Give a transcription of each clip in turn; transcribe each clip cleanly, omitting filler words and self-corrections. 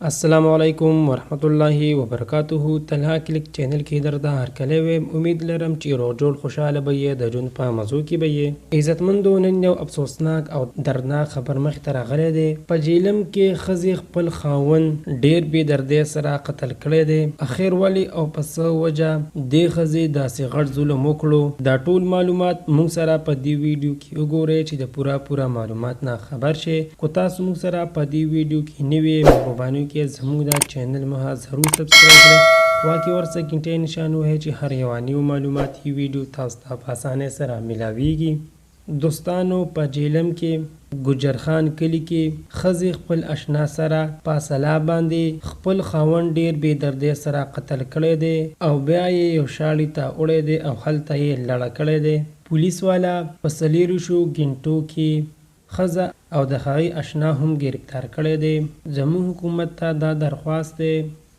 السلام علیکم ورحمت الله وبرکاته. طلحه کلیک چینل کې درته هرکلی ویم. امید لرم چې روغ جوړ خوشحاله به یې، د ژوند په مزو کې به یې. عزتمندو، نن یو افسوسناک او دردناک خبر مخې ته راغلی دی. په جیلم کې ښځې خپل خاوند ډیر بې دردۍ سره قتل کړی دی. اخر ولې او په څه وجه دې ښځې داسې غټ ظلم وکړو، دا ټول معلومات موږ سره په دې ویډیو کې وګورئ چې د پوره معلومات نه خبر شئ. کو تاسو موږ سره په دې ویډیو کې نوی مهرباني کې زموږ دا چینل مها ضرور سبسکرایب کړئ. واقعي ورسره ګنټۍ نشان وهئ چې هر یوه نیو معلوماتي ویډیو تاسو ته په اسانۍ سره میلاویږي. دوستانو، په جیلم کې ګجر خان کلي کې ښځې خپل اشنا سره په اصله باندې خپل خاوند ډیر بې دردۍ سره قتل کړی دی او بیا یې یو شاړي ته وړی دی او هلته یې لړه کړی دی. پولیس والا په 40 غنټو کې ښځه او د هغې اشنا هم گرفتار کړی دی. زموږ حکومت ته دا درخواست دی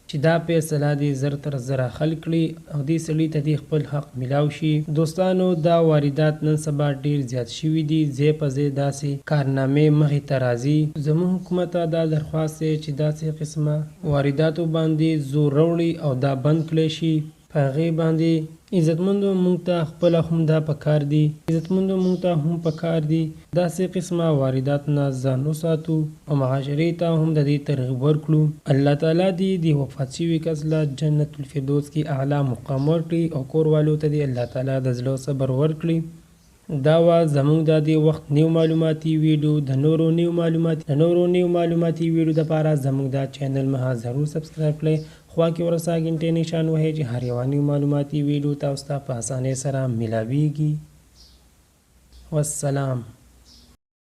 چې دا فیصله دې زر تر زره حل کړي او دې سړي ته دې خپل حق میلاو شي. دوستانو، دا واردات نن سبا ډیر زیات شوي دي. ځای په ځای داسې کارنامې مخې ته راځي. زموږ حکومت ته دا درخواست دی چې داسې قسمه وارداتو باندې زور راوړي او دا بند کړی شي. په هغې باندې عزتمندو مونږ ته خپله هم دا پکار دي، عزتمندو مونږ ته هم پکار دي داسې قسمه واردات نه ځان وساتو او معاشرې ته هم د دې ترغیب ورکړو. الله تعالی دې د وفات شوي کس له جنت الفردوس کې اعلی مقام ورکړي او کور والو ته دې الله تعالی د زړه صبر ورکړي. دا وه زموږ د دې وخت نیو معلوماتي ویډیو. د نورو نیو معلوماتي ویډیو دپاره زموږ دا چینل مها ضرور سبسکرایب کړئ. خوا کې ورسره ګنټۍ نشان وهئ چې هر یوه نیو معلوماتي ویډیو تاسو ته په اسانۍ سره میلاویږي. والسلام.